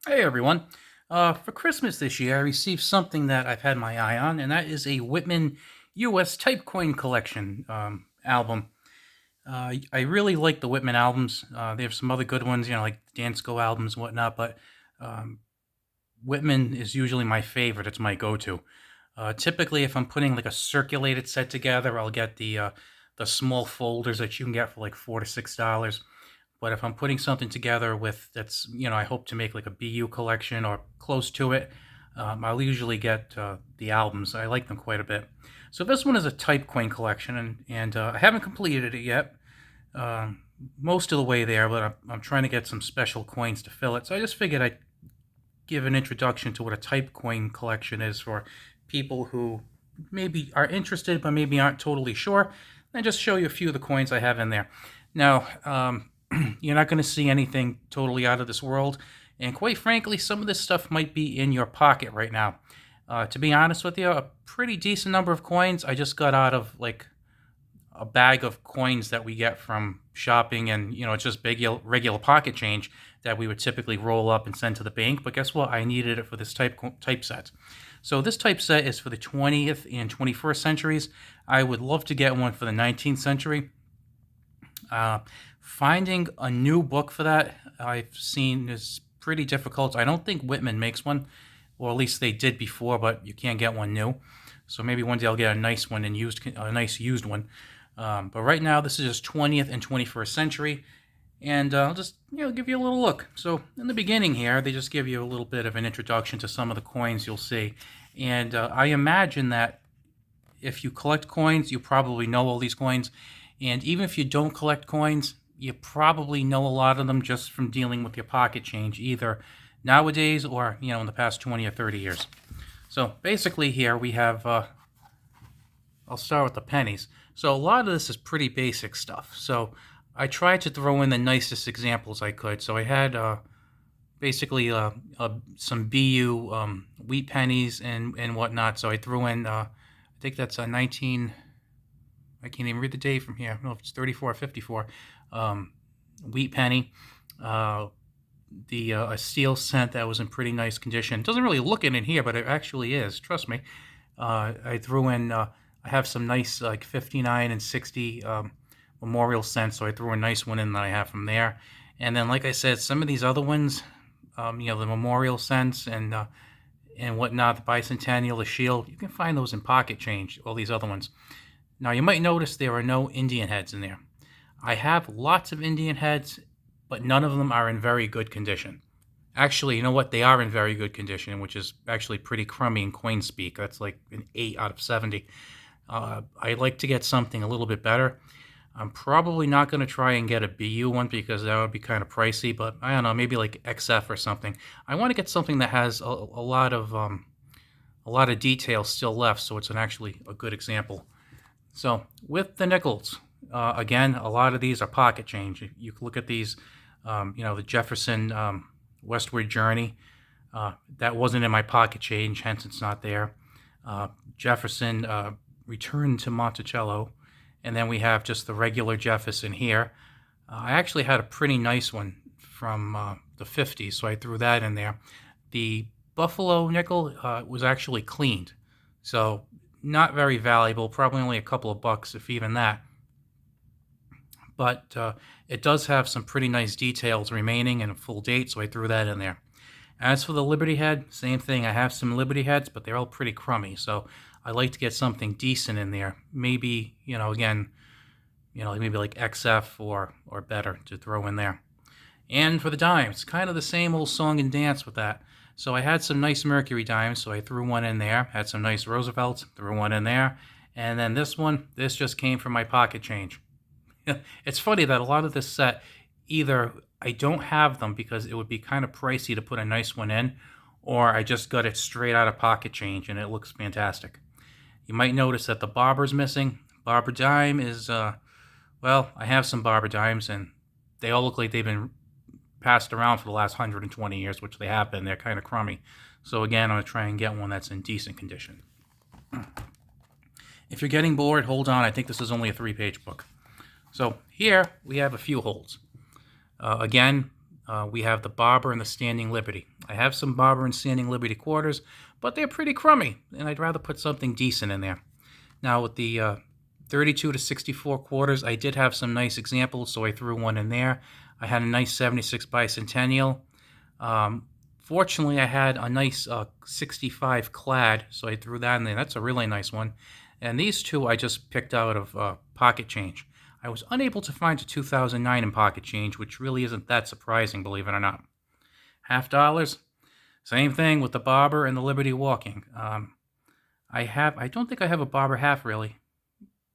Hey everyone. For Christmas this year, I received something that I've had my eye on, and that is a Whitman U.S. Type Coin Collection album. I really like the Whitman albums. They have some other good ones, like Dansko albums and whatnot, but um, Whitman is usually my favorite. It's my go-to. Typically, if I'm putting like a circulated set together, I'll get the small folders that you can get for like $4 to $6. But if I'm putting something together with that's, I hope to make like a BU collection or close to it, I'll usually get the albums. I like them quite a bit. So this one is a type coin collection, and I haven't completed it yet. Um, Most of the way there, but I'm trying to get some special coins to fill it. So I just figured I'd give an introduction to what a type coin collection is for people who maybe are interested but maybe aren't totally sure, and just show you a few of the coins I have in there. Now, you're not going to see anything totally out of this world, and quite frankly, some of this stuff might be in your pocket right now. To be honest with you, a pretty decent number of coins I just got out of like a bag of coins that we get from shopping, and it's just big regular pocket change that we would typically roll up and send to the bank. But guess what? I needed it for this typeset. So this typeset is for the 20th and 21st centuries. I would love to get one for the 19th century. Uh, Finding a new book for that I've seen is pretty difficult. I don't think Whitman makes one, or at least they did before, but you can't get one new. So maybe one day I'll get a nice one and a nice used one. But right now, this is just 20th and 21st century, and I'll just give you a little look. So in the beginning here, they just give you a little bit of an introduction to some of the coins you'll see, and I imagine that if you collect coins, you probably know all these coins, and even if you don't collect coins, you probably know a lot of them just from dealing with your pocket change, either nowadays or in the past 20 or 30 years. So basically, here we have. I'll start with the pennies. So a lot of this is pretty basic stuff. So I tried to throw in the nicest examples I could. So I had basically some BU wheat pennies and whatnot. So I threw in, I think that's a 19, I can't even read the date from here. I don't know if it's 34 or 54. Wheat penny. The A steel cent that was in pretty nice condition. It doesn't really look it in here, but it actually is. Trust me. I threw in. I have some nice like 59 and 60 memorial cents, so I threw a nice one in that I have from there. And then, like I said, some of these other ones, the memorial cents and whatnot, the bicentennial, the shield, you can find those in pocket change. All these other ones. Now, you might notice there are no Indian heads in there. I have lots of Indian heads, but none of them are in very good condition. Actually, you know what? They are in very good condition, which is actually pretty crummy in coin speak. That's like an 8 out of 70. I'd like to get something a little bit better. I'm probably not going to try and get a BU one because that would be kind of pricey, but I don't know, maybe like XF or something. I want to get something that has a lot of detail still left, so it's actually a good example. So with the nickels, again, a lot of these are pocket change. You can look at these, the Jefferson Westward Journey. That wasn't in my pocket change, hence it's not there. Jefferson Return to Monticello, and then we have just the regular Jefferson here. I actually had a pretty nice one from the 50s, so I threw that in there. The Buffalo nickel was actually cleaned, so not very valuable, probably only a couple of bucks, if even that. But it does have some pretty nice details remaining and a full date, so I threw that in there. As for the Liberty head, same thing. I have some Liberty heads, but they're all pretty crummy, so I like to get something decent in there. Maybe, again, maybe like XF or better to throw in there. And for the dimes, kind of the same old song and dance with that. So I had some nice Mercury dimes, so I threw one in there. Had some nice Roosevelts, threw one in there. And then this just came from my pocket change. It's funny that a lot of this set, either I don't have them because it would be kind of pricey to put a nice one in, or I just got it straight out of pocket change and it looks fantastic. You might notice that the Barber's missing. Barber dime is, well, I have some Barber dimes and they all look like they've been passed around for the last 120 years, which they have been. They're kind of crummy. So again, I'm going to try and get one that's in decent condition. If you're getting bored, hold on. I think this is only a 3-page book. So here we have a few holds. Again, we have the Barber and the Standing Liberty. I have some Barber and Standing Liberty quarters, but they're pretty crummy, and I'd rather put something decent in there. Now, with the 32 to 64 quarters, I did have some nice examples, so I threw one in there. I had a nice 76 bicentennial. Um, Fortunately, I had a nice 65 clad, so I threw that in there. That's a really nice one. And these two I just picked out of pocket change. I was unable to find a 2009 in pocket change, which really isn't that surprising, believe it or not. $50. Same thing with the Barber and the Liberty Walking. I don't think I have a Barber half really,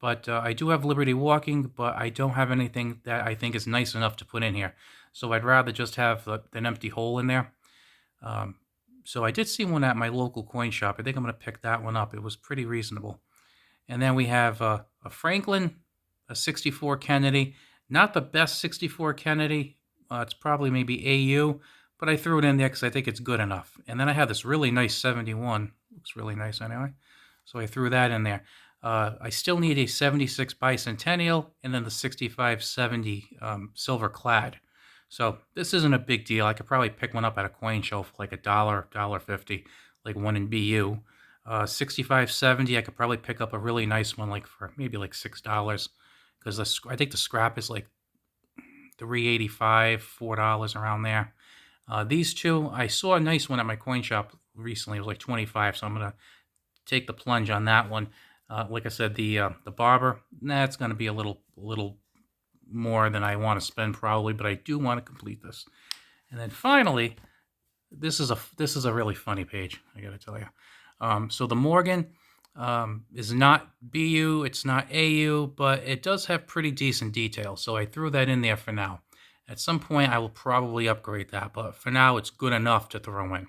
but I do have Liberty Walking, but I don't have anything that I think is nice enough to put in here. So I'd rather just have an empty hole in there. Um, so I did see one at my local coin shop. I think I'm going to pick that one up. It was pretty reasonable. And then we have a Franklin, a 64 Kennedy. Not the best 64 Kennedy. It's probably maybe AU, but I threw it in there because I think it's good enough. And then I have this really nice 71. Looks really nice anyway. So I threw that in there. I still need a 76 bicentennial and then the 6570 silver clad. So this isn't a big deal. I could probably pick one up at a coin show for like $1.50, like one in BU. 6570, I could probably pick up a really nice one like for maybe like $6 because I think the scrap is like $3.85, $4 around there. These two, I saw a nice one at my coin shop recently. It was like 25, so I'm gonna take the plunge on that one. Like I said, the Barber, that's gonna be a little more than I want to spend probably, but I do want to complete this. And then finally, this is a really funny page, I gotta tell you. So the Morgan is not BU, it's not AU, but it does have pretty decent detail. So I threw that in there for now. At some point, I will probably upgrade that, but for now, it's good enough to throw in.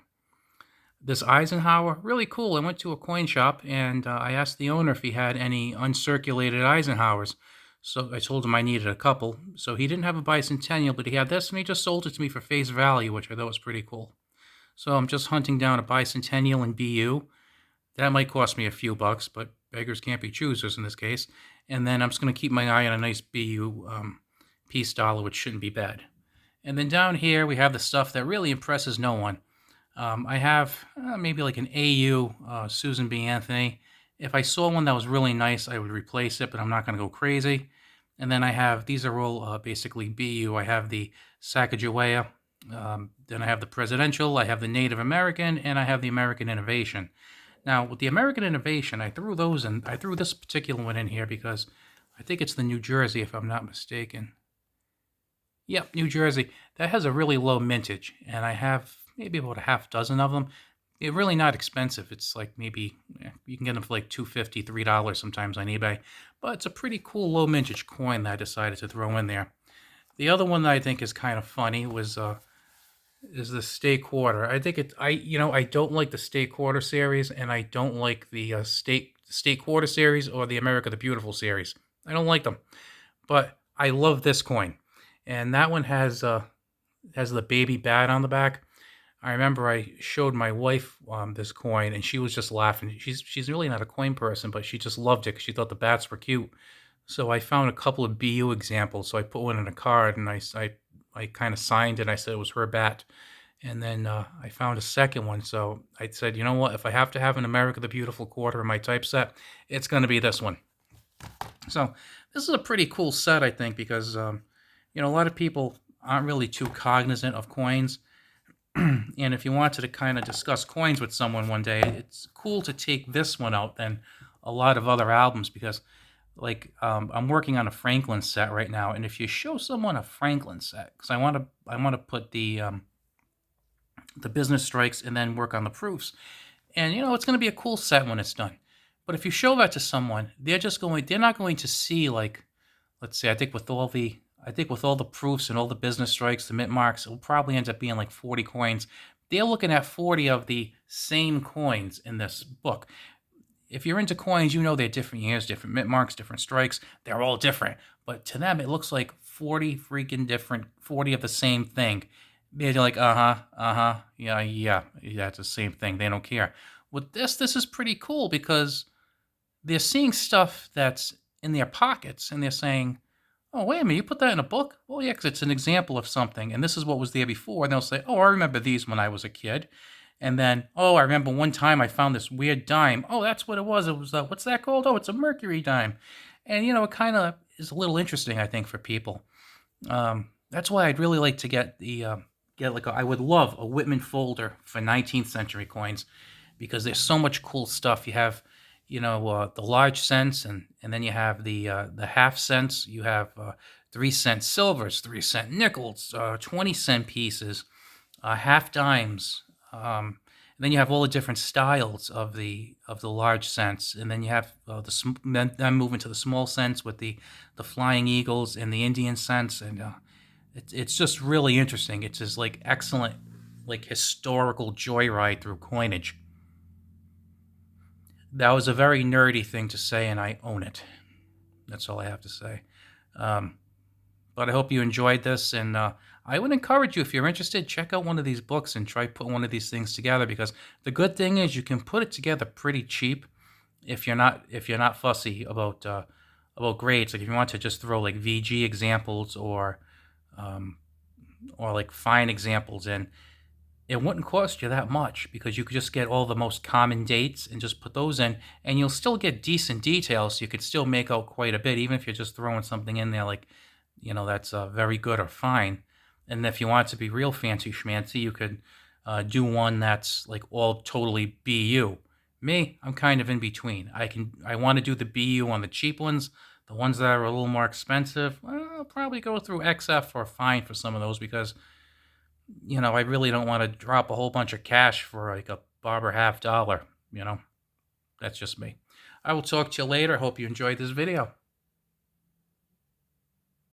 This Eisenhower, really cool. I went to a coin shop and I asked the owner if he had any uncirculated Eisenhowers. So I told him I needed a couple. So he didn't have a bicentennial, but he had this and he just sold it to me for face value, which I thought was pretty cool. So I'm just hunting down a bicentennial in BU. That might cost me a few bucks, but beggars can't be choosers in this case. And then I'm just going to keep my eye on a nice BU peace dollar, which shouldn't be bad. And then down here, we have the stuff that really impresses no one. I have maybe like an AU Susan B. Anthony. If I saw one that was really nice, I would replace it, but I'm not going to go crazy. And then I have, these are all basically BU. I have the Sacagawea. Then I have the Presidential. I have the Native American, and I have the American Innovation. Now, with the American Innovation, I threw those in. I threw this particular one in here because I think it's the New Jersey, if I'm not mistaken. Yep, New Jersey. That has a really low mintage, and I have maybe about a half dozen of them. They're really not expensive. It's like maybe you can get them for like $2.50, $3 sometimes on eBay. But it's a pretty cool low mintage coin that I decided to throw in there. The other one that I think is kind of funny is the Stay Quarter. I think I don't like the Stay Quarter series, and I don't like the Stay Quarter series or the America the Beautiful series. I don't like them, but I love this coin, and that one has the baby bat on the back. I remember I showed my wife this coin, and she was just laughing. She's really not a coin person, but she just loved it because she thought the bats were cute. So I found a couple of BU examples. So I put one in a card, and I kind of signed it. I said it was her bat. And then I found a second one. So I said, you know what? If I have to have an America the Beautiful quarter in my typeset, it's going to be this one. So this is a pretty cool set, I think, because a lot of people aren't really too cognizant of coins. And if you wanted to kind of discuss coins with someone one day, it's cool to take this one out than a lot of other albums because, I'm working on a Franklin set right now, and if you show someone a Franklin set, because I want to put the business strikes and then work on the proofs, and it's going to be a cool set when it's done. But if you show that to someone, they're not going to see let's say, I think with all the proofs and all the business strikes, the mint marks, it'll probably end up being like 40 coins. They're looking at 40 of the same coins in this book. If you're into coins, they're different years, different mint marks, different strikes. They're all different. But to them, it looks like 40 freaking different, 40 of the same thing. They're like, yeah, it's the same thing. They don't care. With this is pretty cool because they're seeing stuff that's in their pockets and they're saying, Oh, wait a minute, you put that in a book? Well, yeah, because it's an example of something, and this is what was there before. And they'll say, oh, I remember these when I was a kid. And then, oh, I remember one time I found this weird dime. Oh, that's what it was. It was, what's that called? Oh, it's a mercury dime. And, it kind of is a little interesting, I think, for people. That's why I'd really like to get like I would love a Whitman folder for 19th century coins because there's so much cool stuff. You have, the large cents, and then you have the half cents. You have 3 cent silvers, 3 cent nickels, 20 cent pieces, half dimes. And then you have all the different styles of the large cents, and then you have then moving to the small cents with the flying eagles and the Indian cents, and it's just really interesting. It's just like excellent, like historical joyride through coinage. That was a very nerdy thing to say, and I own it. That's all I have to say. Um, but I hope you enjoyed this, and I would encourage you, if you're interested, check out one of these books and try put one of these things together. Because the good thing is you can put it together pretty cheap if you're not fussy about grades. Like if you want to just throw like VG examples um, or like fine examples in, it wouldn't cost you that much because you could just get all the most common dates and just put those in, and you'll still get decent details. So you could still make out quite a bit, even if you're just throwing something in there like, that's very good or fine. And if you want it to be real fancy schmancy, you could do one that's like all totally BU. Me, I'm kind of in between. I want to do the BU on the cheap ones. The ones that are a little more expensive, well, I'll probably go through XF or fine for some of those because I really don't want to drop a whole bunch of cash for like a barber half dollar. That's just me. I will talk to you later. Hope you enjoyed this video.